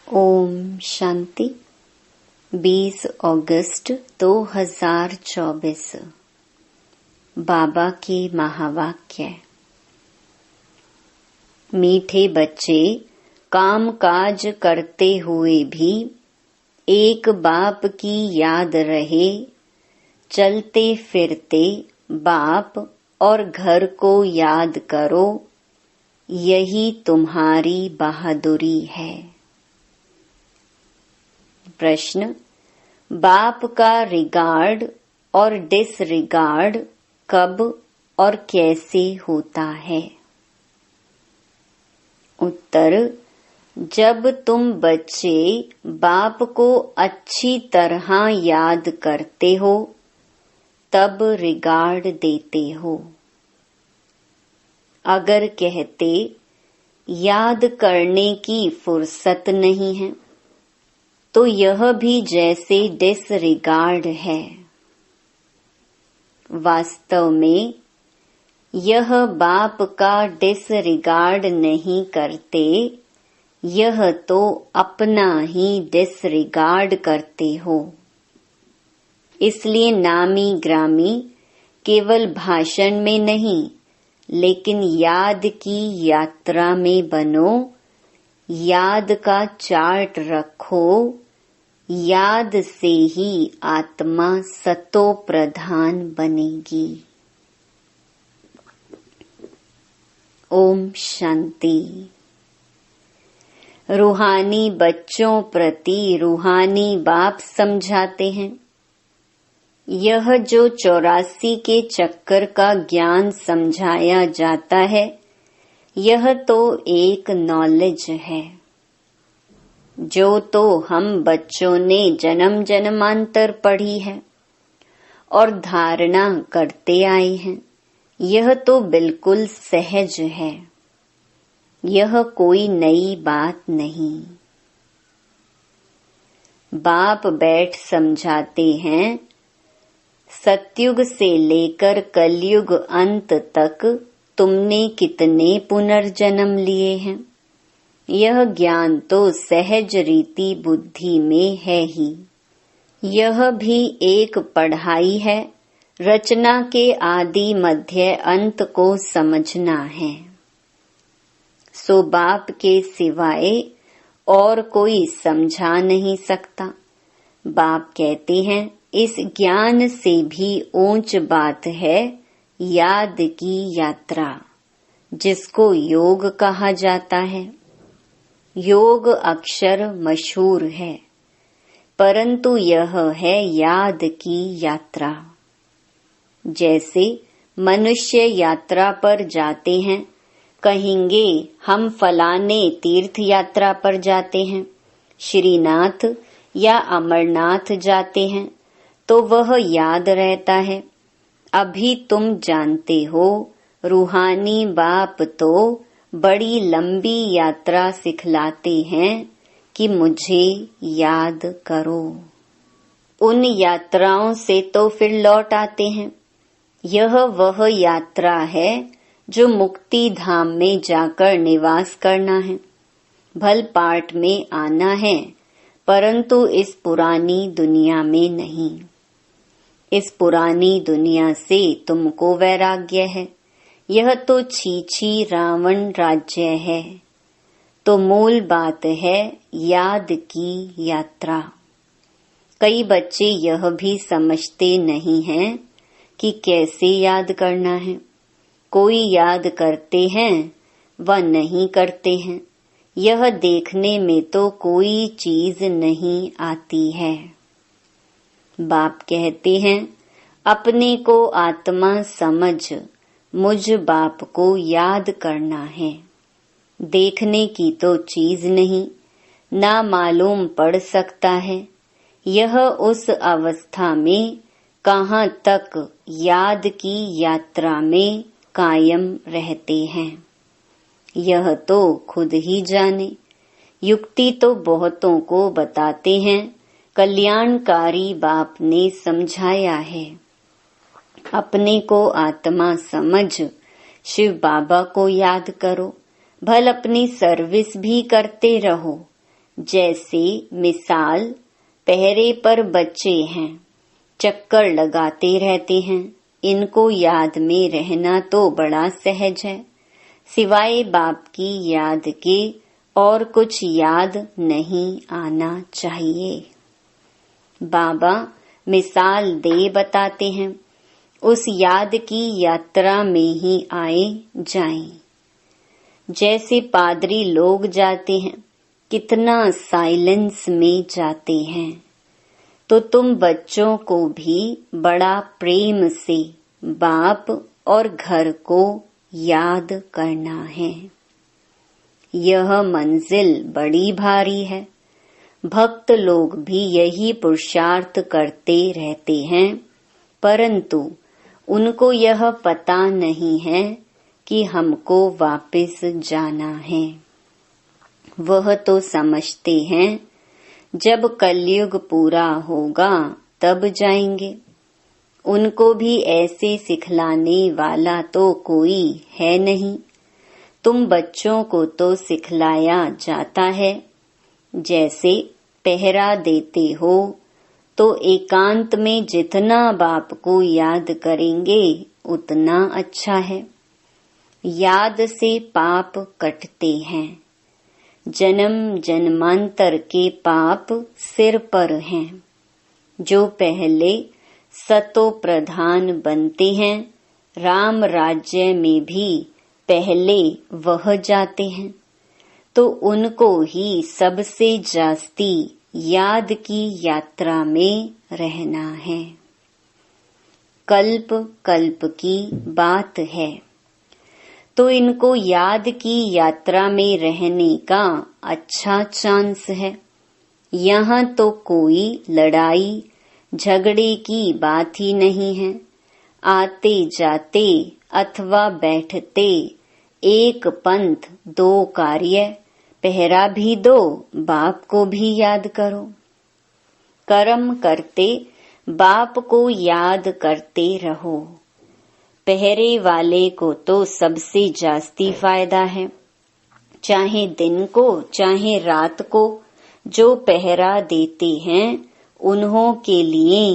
ओम शांति। 20 अगस्त 2024 बाबा के महावाक्य। मीठे बच्चे, काम काज करते हुए भी एक बाप की याद रहे, चलते फिरते बाप और घर को याद करो, यही तुम्हारी बहादुरी है। प्रश्न, बाप का रिगार्ड और डिसरिगार्ड कब और कैसे होता है? उत्तर, जब तुम बच्चे बाप को अच्छी तरह याद करते हो तब रिगार्ड देते हो। अगर कहते याद करने की फुर्सत नहीं है तो यह भी जैसे डिसरिगार्ड है। वास्तव में यह बाप का डिसरिगार्ड नहीं करते, यह तो अपना ही डिसरिगार्ड करते हो। इसलिए नामी ग्रामी केवल भाषण में नहीं लेकिन याद की यात्रा में बनो, याद का चार्ट रखो, याद से ही आत्मा सतो प्रधान बनेगी। ओम शांति। रूहानी बच्चों प्रति रूहानी बाप समझाते हैं, यह जो 84 के चक्कर का ज्ञान समझाया जाता है यह तो एक नॉलेज है जो तो हम बच्चों ने जन्म जन्मांतर पढ़ी है और धारणा करते आए हैं। यह तो बिल्कुल सहज है, यह कोई नई बात नहीं। बाप बैठ समझाते हैं, सतयुग से लेकर कलयुग अंत तक तुमने कितने पुनर्जन्म लिए हैं, यह ज्ञान तो सहज रीति बुद्धि में है ही। यह भी एक पढ़ाई है, रचना के आदि मध्य अंत को समझना है। सो बाप के सिवाय और कोई समझा नहीं सकता। बाप कहते हैं, इस ज्ञान से भी ऊंच बात है याद की यात्रा, जिसको योग कहा जाता है। योग अक्षर मशहूर है, परंतु यह है याद की यात्रा। जैसे मनुष्य यात्रा पर जाते हैं, कहेंगे हम फलाने तीर्थ यात्रा पर जाते हैं, श्रीनाथ या अमरनाथ जाते हैं, तो वह याद रहता है। अभी तुम जानते हो, रूहानी बाप तो बड़ी लंबी यात्रा सिखलाते हैं कि मुझे याद करो। उन यात्राओं से तो फिर लौट आते हैं। यह वह यात्रा है जो मुक्ति धाम में जाकर निवास करना है। भल पाठ में आना है, परंतु इस पुरानी दुनिया में नहीं। इस पुरानी दुनिया से तुमको वैराग्य है। यह तो छीछी रावण राज्य है। तो मूल बात है याद की यात्रा। कई बच्चे यह भी समझते नहीं हैं कि कैसे याद करना है। कोई याद करते हैं व नहीं करते हैं। यह देखने में तो कोई चीज नहीं आती है। बाप कहते हैं, अपने को आत्मा समझ मुझ बाप को याद करना है। देखने की तो चीज नहीं, ना मालूम पड़ सकता है। यह उस अवस्था में कहाँ तक याद की यात्रा में कायम रहते हैं, यह तो खुद ही जाने। युक्ति तो बहुतों को बताते हैं, कल्याणकारी बाप ने समझाया है। अपने को आत्मा समझ शिव बाबा को याद करो, भल अपनी सर्विस भी करते रहो, जैसे मिसाल पहरे पर बच्चे हैं, चक्कर लगाते रहते हैं। इनको याद में रहना तो बड़ा सहज है, सिवाय बाप की याद के और कुछ याद नहीं आना चाहिए। बाबा मिसाल दे बताते हैं, उस याद की यात्रा में ही आए जाएं। जैसे पादरी लोग जाते हैं, कितना साइलेंस में जाते हैं, तो तुम बच्चों को भी बड़ा प्रेम से बाप और घर को याद करना है। यह मंजिल बड़ी भारी है। भक्त लोग भी यही पुरुषार्थ करते रहते हैं, परंतु उनको यह पता नहीं है कि हमको वापस जाना है। वह तो समझते हैं जब कलयुग पूरा होगा तब जाएंगे। उनको भी ऐसे सिखलाने वाला तो कोई है नहीं। तुम बच्चों को तो सिखलाया जाता है। जैसे पहरा देते हो तो एकांत में जितना बाप को याद करेंगे उतना अच्छा है। याद से पाप कटते हैं। जन्म जन्मांतर के पाप सिर पर हैं। जो पहले सतो प्रधान बनते हैं, राम राज्य में भी पहले वह जाते हैं, तो उनको ही सबसे जास्ती याद की यात्रा में रहना है। कल्प कल्प की बात है, तो इनको याद की यात्रा में रहने का अच्छा चांस है। यहाँ तो कोई लड़ाई झगड़े की बात ही नहीं है। आते जाते अथवा बैठते एक पंथ दो कार्य, पहरा भी दो, बाप को भी याद करो। कर्म करते बाप को याद करते रहो। पहरे वाले को तो सबसे जास्ती फायदा है। चाहे दिन को चाहे रात को जो पहरा देते हैं उन्हों के लिए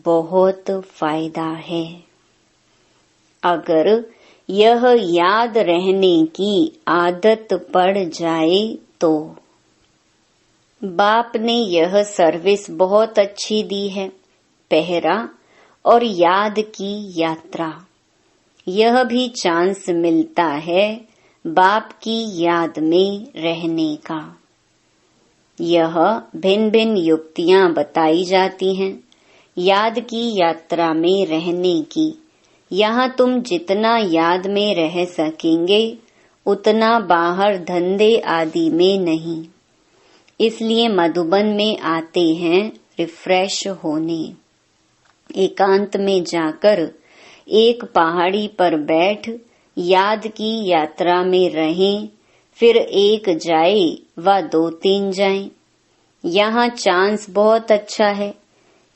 बहुत फायदा है। अगर यह याद रहने की आदत पड़ जाए तो बाप ने यह सर्विस बहुत अच्छी दी है, पहरा और याद की यात्रा। यह भी चांस मिलता है बाप की याद में रहने का। यह भिन्न भिन्न युक्तियां बताई जाती हैं याद की यात्रा में रहने की। यहाँ तुम जितना याद में रह सकेंगे उतना बाहर धंधे आदि में नहीं। इसलिए मधुबन में आते हैं रिफ्रेश होने। एकांत में जाकर एक पहाड़ी पर बैठ याद की यात्रा में रहें, फिर एक जाए व 2-3 जाएं। यहाँ चांस बहुत अच्छा है।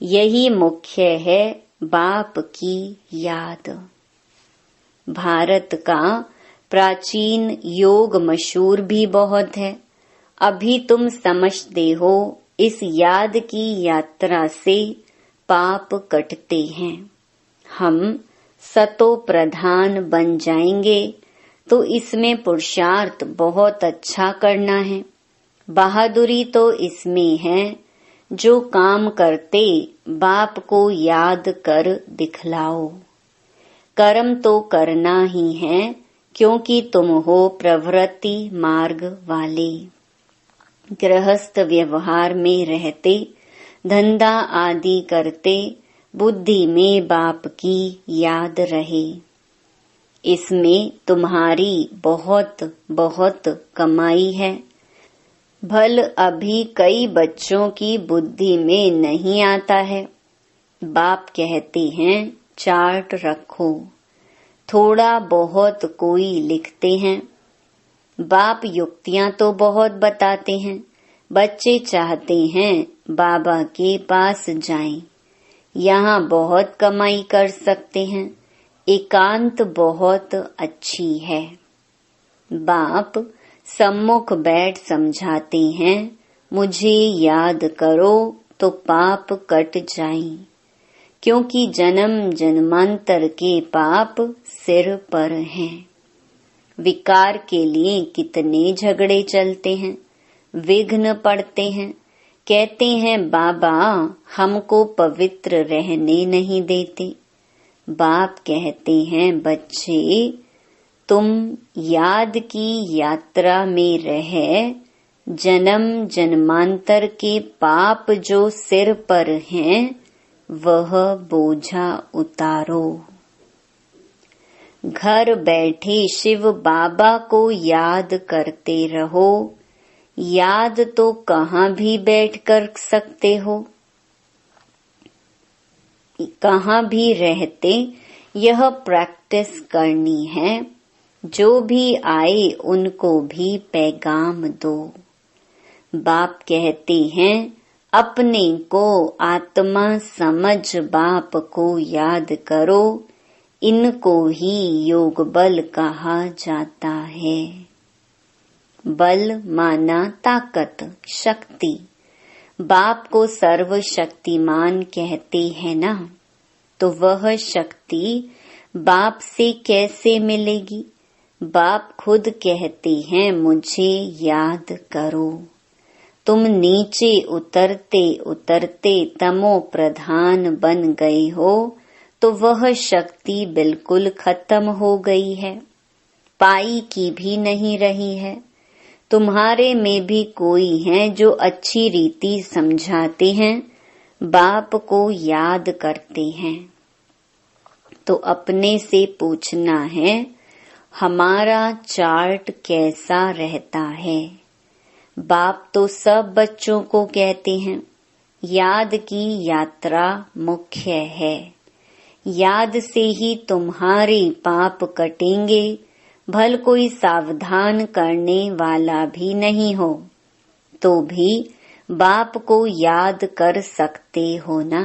यही मुख्य है बाप की याद। भारत का प्राचीन योग मशहूर भी बहुत है। अभी तुम समझते हो इस याद की यात्रा से पाप कटते हैं। हम सतो प्रधान बन जाएंगे तो इसमें पुरुषार्थ बहुत अच्छा करना है। बहादुरी तो इसमें है जो काम करते बाप को याद कर दिखलाओ। कर्म तो करना ही है क्योंकि तुम हो प्रवृत्ति मार्ग वाले। गृहस्थ व्यवहार में रहते, धंधा आदि करते, बुद्धि में बाप की याद रहे। इसमें तुम्हारी बहुत बहुत कमाई है। भल अभी कई बच्चों की बुद्धि में नहीं आता है। बाप कहते हैं चार्ट रखो। थोड़ा बहुत कोई लिखते हैं। बाप युक्तियां तो बहुत बताते हैं। बच्चे चाहते हैं बाबा के पास जाएं। यहाँ बहुत कमाई कर सकते हैं। एकांत बहुत अच्छी है। बाप सम्मुख बैठ समझाते हैं, मुझे याद करो तो पाप कट जाएं, क्योंकि जन्म जन्मांतर के पाप सिर पर हैं। विकार के लिए कितने झगड़े चलते हैं, विघ्न पड़ते हैं। कहते हैं बाबा हमको पवित्र रहने नहीं देते। बाप कहते हैं बच्चे तुम याद की यात्रा में रह जन्म जन्मांतर के पाप जो सिर पर हैं वह बोझा उतारो। घर बैठे शिव बाबा को याद करते रहो। याद तो कहाँ भी बैठ कर सकते हो, कहाँ भी रहते यह प्रैक्टिस करनी है। जो भी आए उनको भी पैगाम दो। बाप कहते हैं अपने को आत्मा समझ बाप को याद करो। इनको ही योग बल कहा जाता है। बल माना ताकत, शक्ति। बाप को सर्वशक्तिमान कहते हैं ना, तो वह शक्ति बाप से कैसे मिलेगी? बाप खुद कहते हैं मुझे याद करो। तुम नीचे उतरते उतरते तमो प्रधान बन गए हो, तो वह शक्ति बिल्कुल खत्म हो गई है, पाई की भी नहीं रही है। तुम्हारे में भी कोई है जो अच्छी रीति समझाते हैं, बाप को याद करते हैं। तो अपने से पूछना है हमारा चार्ट कैसा रहता है। बाप तो सब बच्चों को कहते हैं याद की यात्रा मुख्य है। याद से ही तुम्हारे पाप कटेंगे। भल कोई सावधान करने वाला भी नहीं हो तो भी बाप को याद कर सकते हो ना।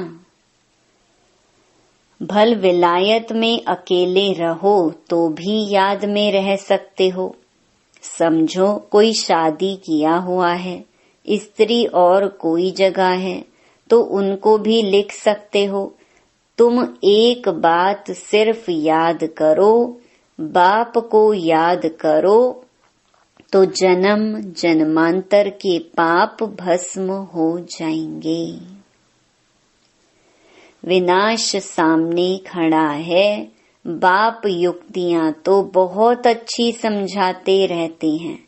भल विलायत में अकेले रहो तो भी याद में रह सकते हो। समझो कोई शादी किया हुआ है, स्त्री और कोई जगह है तो उनको भी लिख सकते हो। तुम एक बात सिर्फ याद करो, बाप को याद करो तो जन्म जन्मांतर के पाप भस्म हो जाएंगे। विनाश सामने खड़ा है। बाप युक्तियां तो बहुत अच्छी समझाते रहते हैं,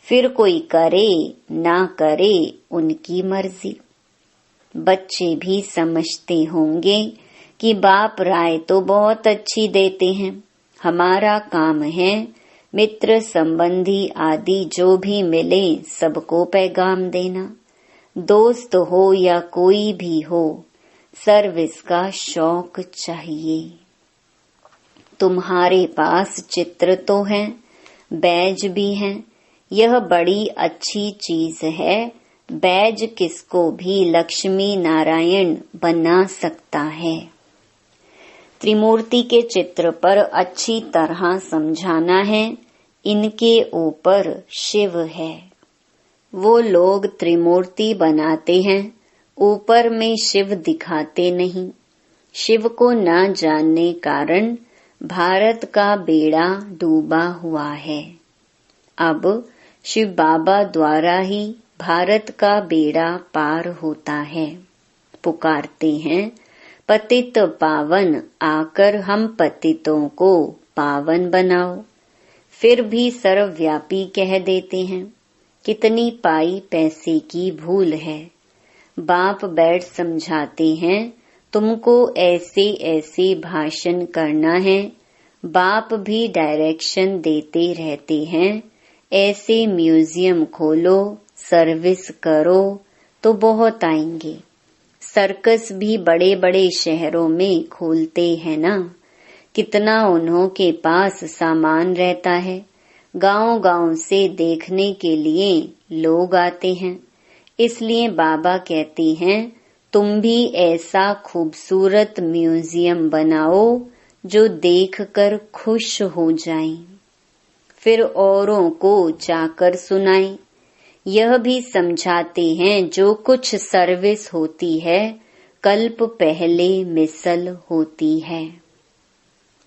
फिर कोई करे ना करे उनकी मर्जी। बच्चे भी समझते होंगे कि बाप राय तो बहुत अच्छी देते हैं। हमारा काम है मित्र संबंधी आदि जो भी मिले सबको पैगाम देना। दोस्त हो या कोई भी हो, सर्विस का शौक चाहिए। तुम्हारे पास चित्र तो है, बैज भी हैं। यह बड़ी अच्छी चीज है। बैज किसको भी लक्ष्मी नारायण बना सकता है। त्रिमूर्ति के चित्र पर अच्छी तरह समझाना है। इनके ऊपर शिव है। वो लोग त्रिमूर्ति बनाते हैं, ऊपर में शिव दिखाते नहीं। शिव को न जानने कारण भारत का बेड़ा डूबा हुआ है। अब शिव बाबा द्वारा ही भारत का बेड़ा पार होता है। पुकारते हैं पतित पावन, आकर हम पतितों को पावन बनाओ। फिर भी सर्वव्यापी कह देते हैं। कितनी पाई पैसे की भूल है। बाप बैठ समझाते हैं तुमको ऐसे ऐसे भाषण करना है। बाप भी डायरेक्शन देते रहते हैं। ऐसे म्यूजियम खोलो, सर्विस करो तो बहुत आएंगे। सर्कस भी बड़े बड़े शहरों में खोलते हैं ना। कितना उन्हों के पास सामान रहता है। गांव-गांव से देखने के लिए लोग आते हैं। इसलिए बाबा कहते हैं तुम भी ऐसा खूबसूरत म्यूजियम बनाओ जो देखकर खुश हो जाएं, फिर औरों को जाकर सुनाएं यह भी समझाते हैं जो कुछ सर्विस होती है कल्प पहले मिसल होती है,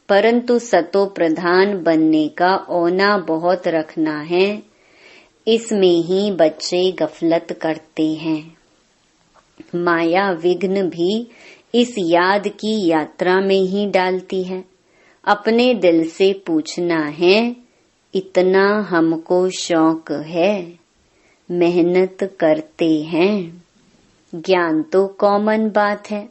परंतु सतो प्रधान बनने का औना बहुत रखना है, इसमें ही बच्चे गफलत करते हैं। माया विघ्न भी इस याद की यात्रा में ही डालती है। अपने दिल से पूछना है, इतना हमको शौक है, मेहनत करते हैं। ज्ञान तो कॉमन बात है,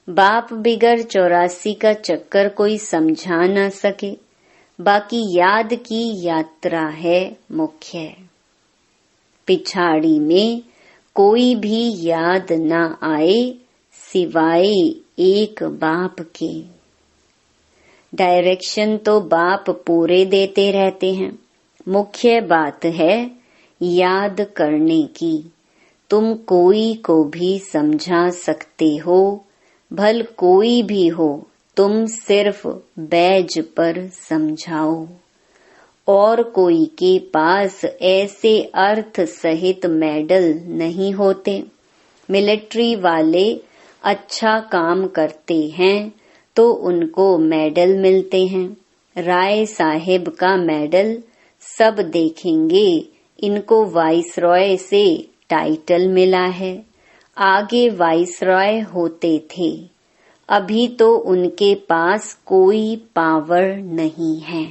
बाप बिगर 84 का चक्कर कोई समझा न सके, बाकी याद की यात्रा है मुख्य। पिछाड़ी में कोई भी याद न आए सिवाय एक बाप के। डायरेक्शन तो बाप पूरे देते रहते हैं, मुख्य बात है याद करने की। तुम कोई को भी समझा सकते हो, भल कोई भी हो, तुम सिर्फ बैज पर समझाओ। और कोई के पास ऐसे अर्थ सहित मेडल नहीं होते। मिलिट्री वाले अच्छा काम करते हैं तो उनको मेडल मिलते हैं। राय साहेब का मेडल सब देखेंगे, इनको वाइसरॉय से टाइटल मिला है। आगे वाइसरॉय होते थे, अभी तो उनके पास कोई पावर नहीं है।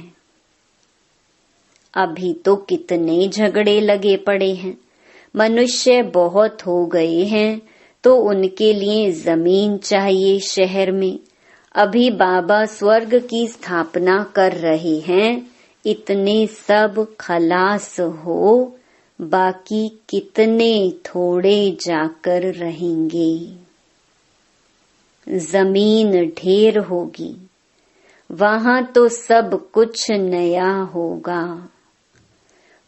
अभी तो कितने झगड़े लगे पड़े हैं। मनुष्य बहुत हो गए हैं तो उनके लिए जमीन चाहिए शहर में। अभी बाबा स्वर्ग की स्थापना कर रहे हैं, इतने सब खलास हो, बाकी कितने थोड़े जाकर रहेंगे। जमीन ढेर होगी, वहां तो सब कुछ नया होगा।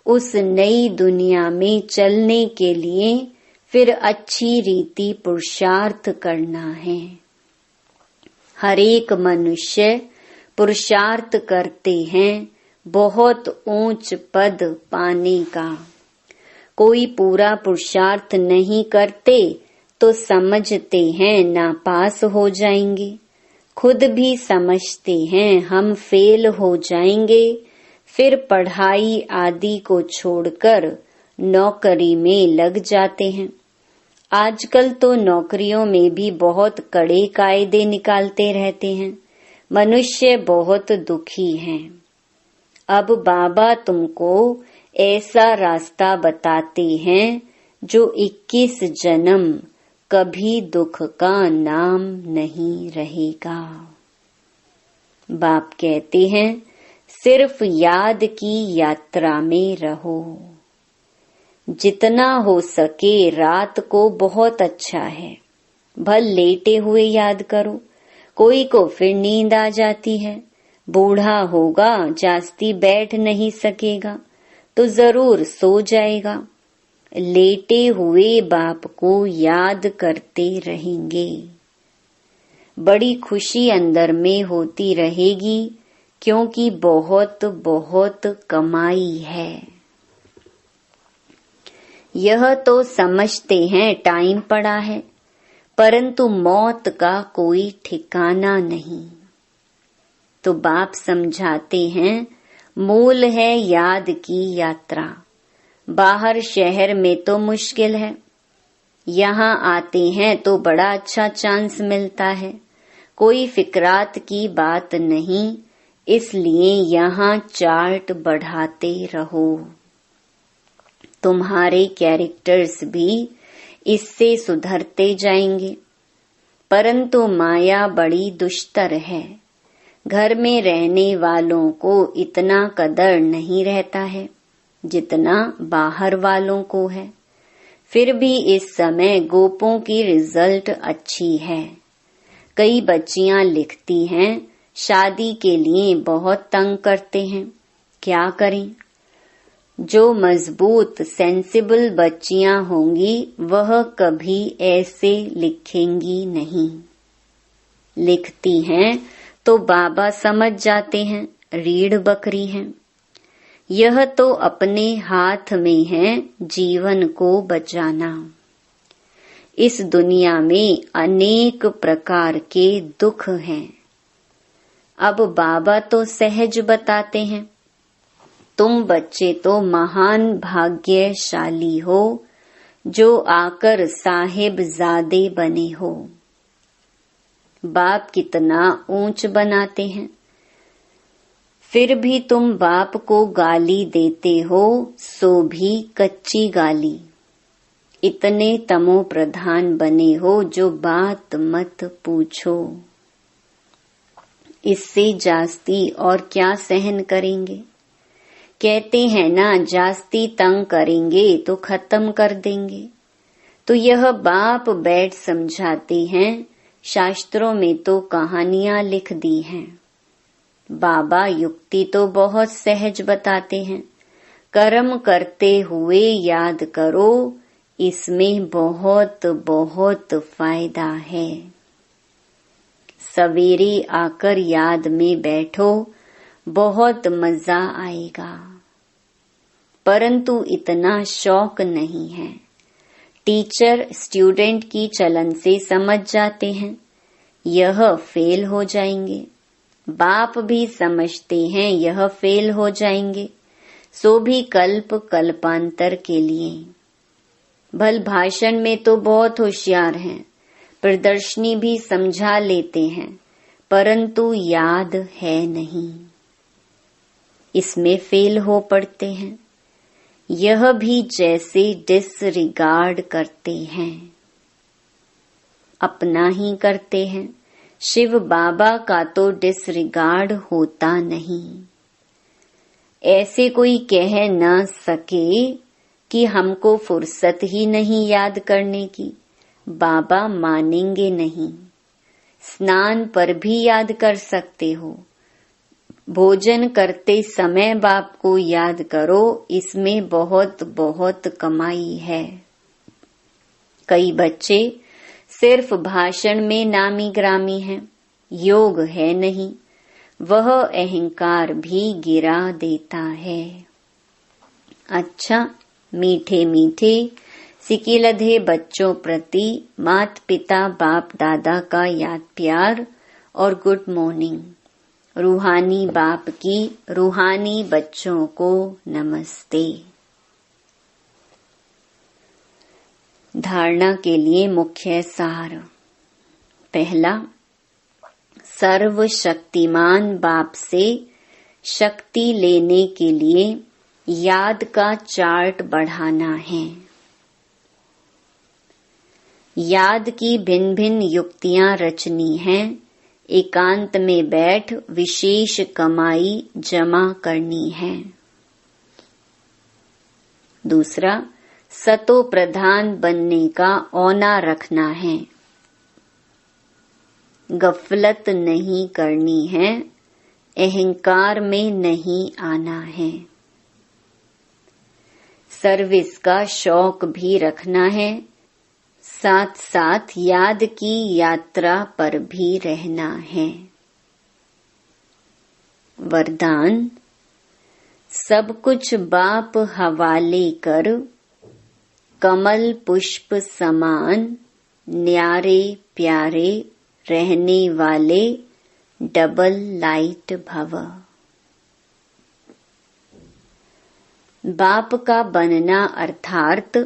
उस नई दुनिया में चलने के लिए फिर अच्छी रीति पुरुषार्थ करना है। हर एक मनुष्य पुरुषार्थ करते हैं बहुत ऊंच पद पाने का। कोई पूरा पुरुषार्थ नहीं करते तो समझते हैं नापास हो जाएंगे। खुद भी समझते हैं हम फेल हो जाएंगे, फिर पढ़ाई आदि को छोड़कर नौकरी में लग जाते हैं। आजकल तो नौकरियों में भी बहुत कड़े कायदे निकालते रहते हैं। मनुष्य बहुत दुखी हैं। अब बाबा तुमको ऐसा रास्ता बताते हैं जो 21 जन्म कभी दुख का नाम नहीं रहेगा। बाप कहते हैं सिर्फ याद की यात्रा में रहो। जितना हो सके रात को बहुत अच्छा है, भल लेटे हुए याद करो। कोई को फिर नींद आ जाती है, बूढ़ा होगा जास्ती बैठ नहीं सकेगा तो जरूर सो जाएगा। लेटे हुए बाप को याद करते रहेंगे, बड़ी खुशी अंदर में होती रहेगी, क्योंकि बहुत बहुत कमाई है। यह तो समझते हैं टाइम पड़ा है, परंतु मौत का कोई ठिकाना नहीं। तो बाप समझाते हैं मूल है याद की यात्रा। बाहर शहर में तो मुश्किल है, यहाँ आते हैं तो बड़ा अच्छा चांस मिलता है। कोई फिक्रात की बात नहीं, इसलिए यहाँ चार्ट बढ़ाते रहो। तुम्हारे कैरेक्टर्स भी इससे सुधरते जाएंगे। परंतु माया बड़ी दुष्टर है। घर में रहने वालों को इतना कदर नहीं रहता है जितना बाहर वालों को है। फिर भी इस समय गोपों की रिजल्ट अच्छी है। कई बच्चियां लिखती हैं शादी के लिए बहुत तंग करते हैं, क्या करें। जो मजबूत सेंसिबल बच्चियां होंगी वह कभी ऐसे लिखेंगी नहीं। लिखती हैं तो बाबा समझ जाते हैं रीढ़ बकरी हैं। यह तो अपने हाथ में है जीवन को बचाना। इस दुनिया में अनेक प्रकार के दुख हैं। अब बाबा तो सहज बताते हैं, तुम बच्चे तो महान भाग्यशाली हो जो आकर साहिबजादे बने हो। बाप कितना ऊंच बनाते हैं, फिर भी तुम बाप को गाली देते हो, सो भी कच्ची गाली। इतने तमो प्रधान बने हो जो बात मत पूछो। इससे जास्ती और क्या सहन करेंगे। कहते हैं ना, जास्ती तंग करेंगे तो खत्म कर देंगे। तो यह बाप बैठ समझाते हैं। शास्त्रों में तो कहानियां लिख दी हैं। बाबा युक्ति तो बहुत सहज बताते हैं। कर्म करते हुए याद करो, इसमें बहुत बहुत फायदा है। सवेरे आकर याद में बैठो, बहुत मजा आएगा। परंतु इतना शौक नहीं है। टीचर स्टूडेंट की चलन से समझ जाते हैं, यह फेल हो जाएंगे। बाप भी समझते हैं यह फेल हो जाएंगे, सो भी कल्प कल्पांतर के लिए। भल भाषण में तो बहुत होशियार हैं, प्रदर्शनी भी समझा लेते हैं, परंतु याद है नहीं, इसमें फेल हो पड़ते हैं। यह भी जैसे डिसरिगार्ड करते हैं, अपना ही करते हैं। शिव बाबा का तो डिसरिगार्ड होता नहीं। ऐसे कोई कह न सके कि हमको फुर्सत ही नहीं याद करने की। बाबा मानेंगे नहीं। स्नान पर भी याद कर सकते हो। भोजन करते समय बाप को याद करो, इसमें बहुत बहुत कमाई है। कई बच्चे सिर्फ भाषण में नामी ग्रामी हैं, योग है नहीं। वह अहंकार भी गिरा देता है। अच्छा, मीठे मीठे सिकिलधे बच्चों प्रति माता पिता बाप दादा का याद प्यार और गुड मॉर्निंग। रूहानी बाप की रूहानी बच्चों को नमस्ते। धारणा के लिए मुख्य सार। पहला, सर्वशक्तिमान बाप से शक्ति लेने के लिए याद का चार्ट बढ़ाना है। याद की भिन्न भिन्न युक्तियां रचनी हैं। एकांत में बैठ विशेष कमाई जमा करनी है। दूसरा, सतो प्रधान बनने का औना रखना है। गफलत नहीं करनी है, अहंकार में नहीं आना है। सर्विस का शौक भी रखना है, साथ साथ याद की यात्रा पर भी रहना है। वरदान, सब कुछ बाप हवाले कर, कमल पुष्प समान न्यारे प्यारे रहने वाले डबल लाइट भव। बाप का बनना अर्थात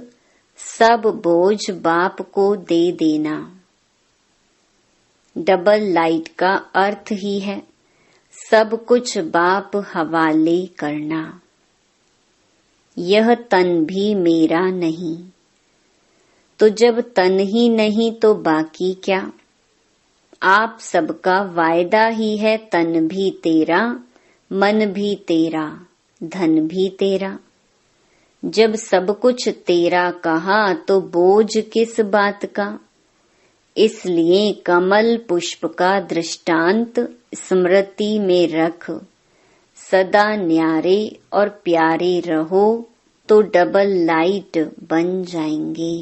सब बोझ बाप को दे देना। डबल लाइट का अर्थ ही है सब कुछ बाप हवाले करना। यह तन भी मेरा नहीं, तो जब तन ही नहीं तो बाकी क्या। आप सबका वायदा ही है, तन भी तेरा, मन भी तेरा, धन भी तेरा। जब सब कुछ तेरा कहा तो बोझ किस बात का। इसलिए कमल पुष्प का दृष्टांत स्मृति में रख, सदा न्यारे और प्यारे रहो तो डबल लाइट बन जाएंगे।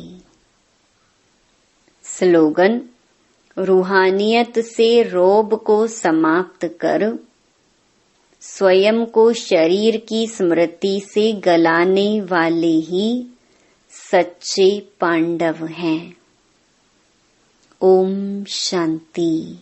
स्लोगन, रूहानियत से रोब को समाप्त कर, स्वयं को शरीर की स्मृति से गलाने वाले ही सच्चे पांडव हैं। ओम शांति।